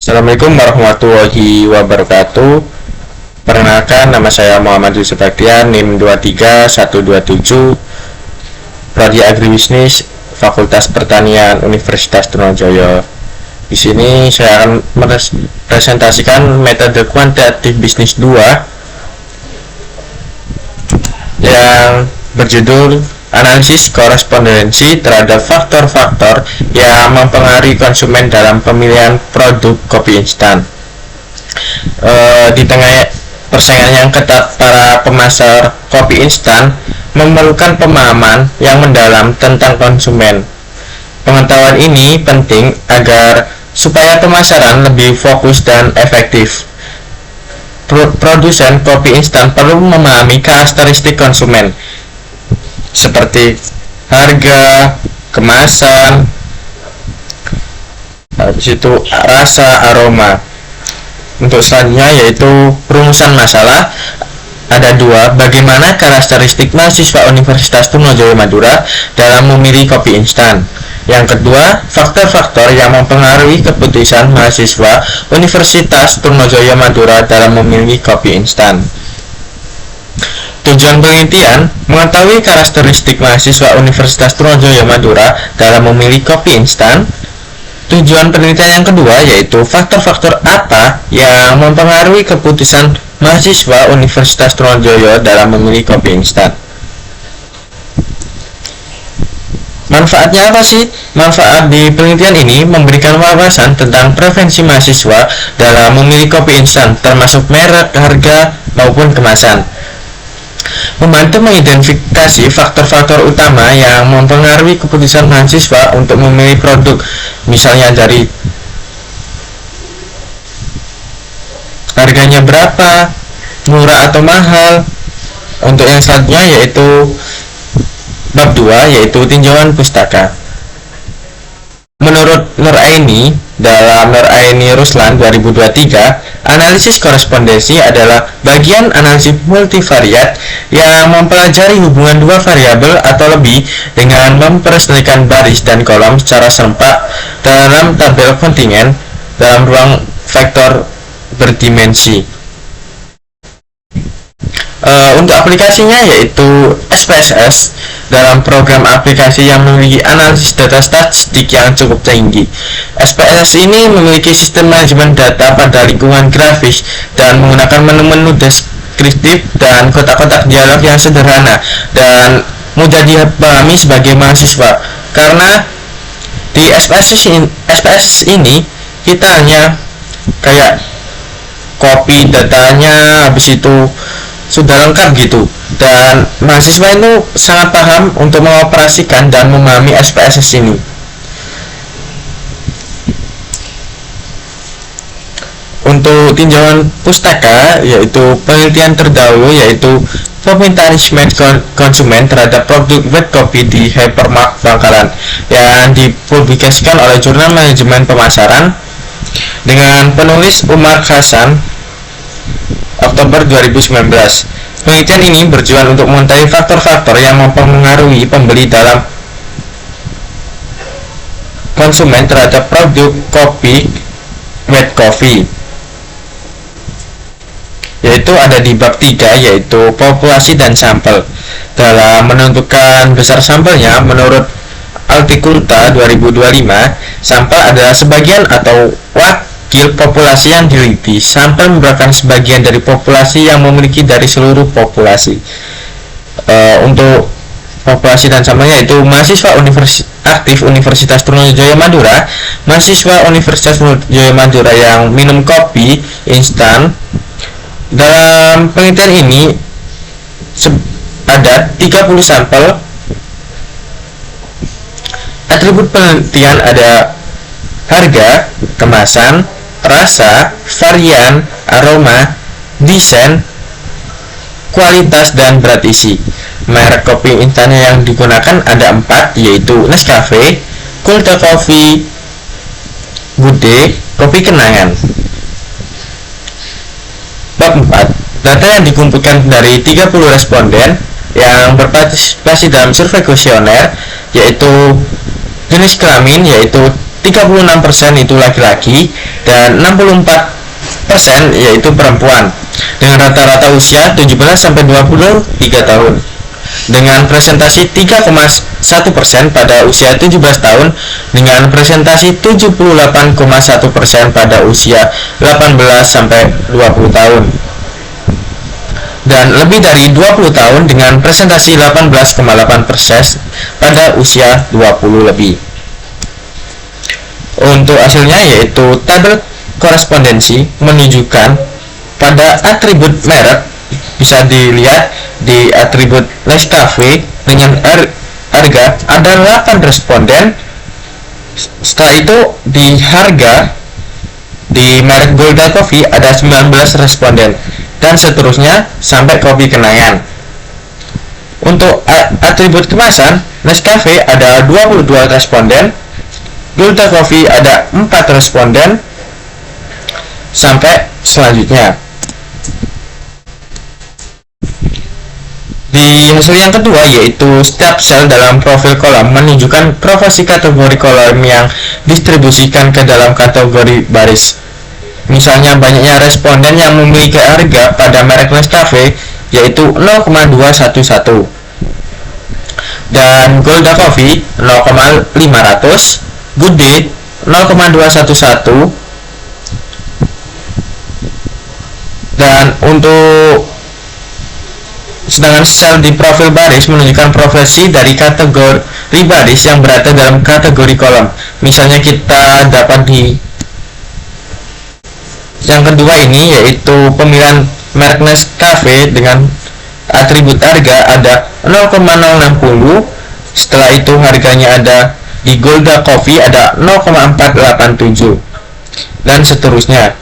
Assalamualaikum warahmatullahi wabarakatuh. Perkenalkan, nama saya Muhammad Yusuf Baktian, NIM 23127, Prodi Agribisnis, Fakultas Pertanian, Universitas Trunojoyo. Di sini saya akan presentasikan metode kuantitatif bisnis 2 yang berjudul analisis korespondensi terhadap faktor-faktor yang mempengaruhi konsumen dalam pemilihan produk kopi instan. Di tengah persaingan yang ketat, para pemasar kopi instan memerlukan pemahaman yang mendalam tentang konsumen. Pengetahuan ini penting agar supaya pemasaran lebih fokus dan efektif. Produsen kopi instan perlu memahami karakteristik konsumen seperti harga, kemasan, habis itu rasa, aroma. Untuk selanjutnya yaitu rumusan masalah. Ada dua, bagaimana karakteristik mahasiswa Universitas Trunojoyo Madura dalam memilih kopi instan. Yang kedua, faktor-faktor yang mempengaruhi keputusan mahasiswa Universitas Trunojoyo Madura dalam memilih kopi instan. Tujuan penelitian, mengetahui karakteristik mahasiswa Universitas Trunojoyo Madura dalam memilih kopi instan. Tujuan penelitian yang kedua yaitu faktor-faktor apa yang mempengaruhi keputusan mahasiswa Universitas Trunojoyo dalam memilih kopi instan. Manfaatnya apa sih? Manfaat di penelitian ini memberikan wawasan tentang preferensi mahasiswa dalam memilih kopi instan, termasuk merek, harga, maupun kemasan. Membantu mengidentifikasi faktor-faktor utama yang mempengaruhi keputusan mahasiswa untuk memilih produk, misalnya dari harganya berapa, murah atau mahal. Untuk yang selanjutnya yaitu bab 2 yaitu tinjauan pustaka. Menurut Nuraini dalam Nuraini Ruslan 2023, analisis korespondensi adalah bagian analisis multivariat yang mempelajari hubungan dua variabel atau lebih dengan mempersembahkan baris dan kolom secara serempak dalam tabel kontingen dalam ruang vektor berdimensi. Untuk aplikasinya yaitu SPSS dalam program aplikasi yang memiliki analisis data statistik yang cukup tinggi. SPSS ini memiliki sistem manajemen data pada lingkungan grafis dan menggunakan menu-menu deskriptif dan kotak-kotak dialog yang sederhana dan mudah dipahami sebagai mahasiswa. Karena di SPSS ini kita hanya kayak copy datanya, habis itu sudah lengkap gitu, dan mahasiswa itu sangat paham untuk mengoperasikan dan memahami SPSS ini. Untuk tinjauan pustaka yaitu penelitian terdahulu yaitu pemintaan konsumen terhadap produk wet coffee di Hypermart Bangkalan yang dipublikasikan oleh Jurnal Manajemen Pemasaran dengan penulis Umar Hasan Oktober 2019. Penelitian ini bertujuan untuk mengetahui faktor-faktor yang mempengaruhi pembeli dalam konsumen terhadap produk kopi wet coffee. Yaitu ada di bab 3 yaitu populasi dan sampel. Dalam menentukan besar sampelnya, menurut Altikulta 2025, sampel adalah sebagian atau populasi yang diliti. Sampel merupakan sebagian dari populasi yang memiliki dari seluruh populasi. Untuk populasi dan sampelnya yaitu mahasiswa aktif Universitas Trunojoyo Madura, mahasiswa Universitas Trunojoyo Madura yang minum kopi instan. Dalam penelitian ini ada 30 sampel. Atribut penelitian ada harga, kemasan, rasa, varian, aroma, desain, kualitas, dan berat isi. Merek kopi instan yang digunakan ada 4 yaitu Nescafe, Kulta Coffee, Bude, Kopi Kenangan. Bab 4, data yang dikumpulkan dari 30 responden yang berpartisipasi dalam survei kuesioner yaitu jenis kelamin yaitu 36% itu laki-laki dan 64% yaitu perempuan, dengan rata-rata usia 17 sampai 23 tahun. Dengan presentasi 3,1% pada usia 17 tahun dengan presentasi 78,1% pada usia 18 sampai 20 tahun. Dan lebih dari 20 tahun dengan presentasi 18,8% pada usia 20 lebih. Untuk hasilnya yaitu tabel korespondensi menunjukkan pada atribut merek, bisa dilihat di atribut Nescafe dengan harga ada 8 responden. Setelah itu di harga di merek Golda Coffee ada 19 responden, dan seterusnya sampai kopi kenangan. Untuk atribut kemasan, Nescafe ada 22 responden, Golda Coffee ada 4 responden, sampai selanjutnya. Di hasil yang kedua yaitu setiap sel dalam profil kolom menunjukkan profesi kategori kolom yang distribusikan ke dalam kategori baris. Misalnya banyaknya responden yang memiliki harga pada merek Nescafe yaitu 0,211 dan Golda Coffee 0,500, Good Day 0,211, dan untuk sedangkan sel di profil baris menunjukkan profesi dari kategori baris yang berada dalam kategori kolom. Misalnya kita dapat di yang kedua ini yaitu pemilihan merek Nescafe dengan atribut harga ada 0,060, setelah itu harganya ada di Golda Coffee ada 0,487 dan seterusnya.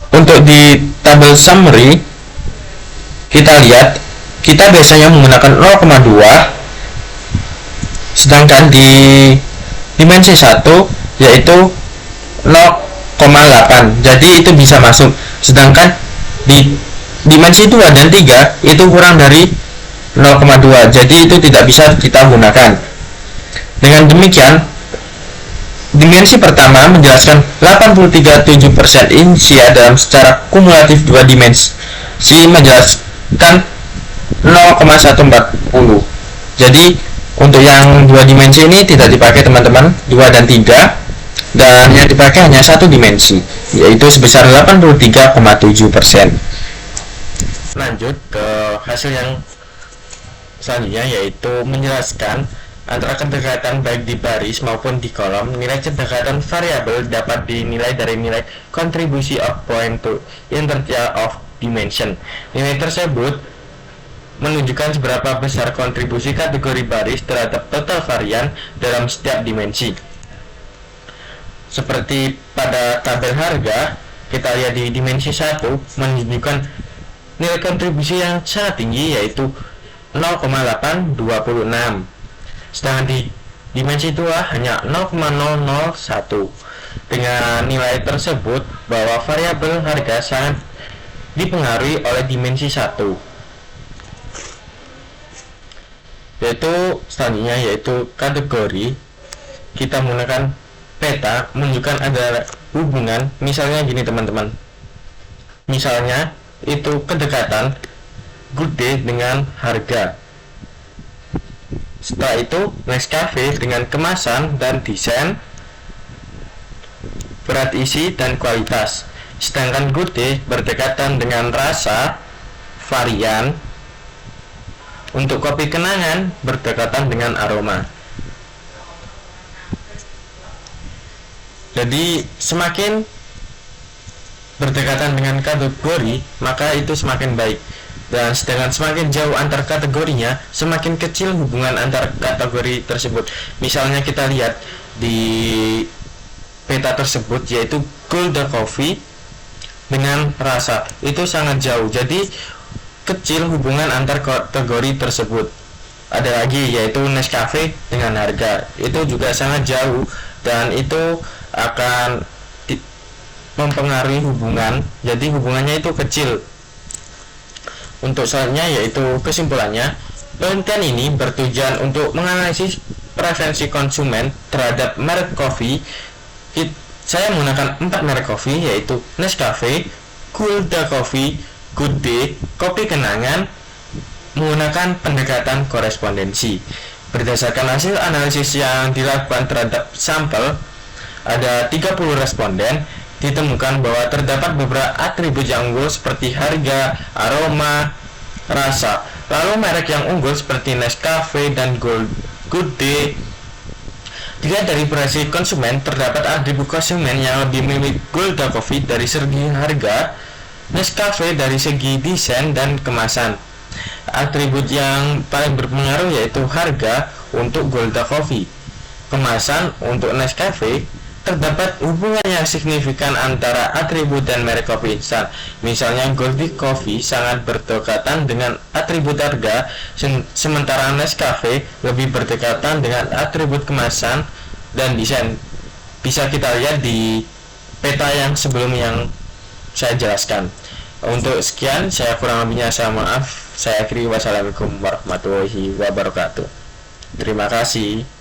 Untuk di tabel summary kita lihat, kita biasanya menggunakan 0,2, sedangkan di dimensi 1 yaitu 0,8, jadi itu bisa masuk. Sedangkan di dimensi 2 dan 3 itu kurang dari 0,2, jadi itu tidak bisa kita gunakan. Dengan demikian, dimensi pertama menjelaskan 83,7% insia dalam secara kumulatif dua dimensi menjelaskan 0,140. Jadi untuk yang dua dimensi ini tidak dipakai teman-teman, 2 dan 3, dan yang dipakai hanya satu dimensi yaitu sebesar 83,7%. Lanjut ke hasil yang selanjutnya yaitu menjelaskan antara kedekatan baik di baris maupun di kolom. Nilai kedekatan variabel dapat dinilai dari nilai contribution of point to interval of dimension. Nilai tersebut menunjukkan seberapa besar kontribusi kategori baris terhadap total varian dalam setiap dimensi. Seperti pada tabel harga, kita lihat di dimensi 1 menunjukkan nilai kontribusi yang sangat tinggi yaitu 0,826. Sedangkan di dimensi 2 hanya 0,001. Dengan nilai tersebut bahwa variabel harga sangat dipengaruhi oleh dimensi 1. Yaitu selanjutnya yaitu kategori, kita menggunakan peta menunjukkan ada hubungan. Misalnya gini teman-teman, misalnya itu kedekatan Good Day dengan harga. Setelah itu Nescafe dengan kemasan dan desain, berat isi dan kualitas. Sedangkan Good Day berdekatan dengan rasa, varian. Untuk kopi kenangan berdekatan dengan aroma. Jadi semakin berdekatan dengan kategori maka itu semakin baik, dan sedangkan semakin jauh antar kategorinya semakin kecil hubungan antar kategori tersebut. Misalnya kita lihat di peta tersebut yaitu Golda Coffee dengan rasa itu sangat jauh, jadi kecil hubungan antar kategori tersebut. Ada lagi yaitu Nescafe dengan harga, itu juga sangat jauh dan itu akan mempengaruhi hubungan, jadi hubungannya itu kecil. Untuk selanjutnya yaitu kesimpulannya, Penelitian ini bertujuan untuk menganalisis preferensi konsumen terhadap merek kopi. Saya menggunakan 4 merek kopi, yaitu Nescafe, Gulda Coffee, Good Day, Kopi Kenangan, menggunakan pendekatan korespondensi. Berdasarkan hasil analisis yang dilakukan terhadap sampel, ada 30 responden, ditemukan bahwa terdapat beberapa atribut yang unggul seperti harga, aroma, rasa. Lalu merek yang unggul seperti Nescafe dan Good Day. Dilihat dari preferensi konsumen, terdapat atribut konsumen yang lebih memilih Gulda Coffee dari segi harga, Nescafe dari segi desain dan kemasan. Atribut yang paling berpengaruh yaitu harga untuk Gulda Coffee. Kemasan untuk Nescafe. Terdapat hubungan yang signifikan antara atribut dan merek kopi instan. Misalnya Gold Coffee sangat berdekatan dengan atribut harga, sementara Nescafe lebih berdekatan dengan atribut kemasan dan desain. Bisa kita lihat di peta yang sebelum yang saya jelaskan. Untuk sekian, saya kurang lebihnya saya maaf. Saya akhiri, wassalamualaikum warahmatullahi wabarakatuh. Terima kasih.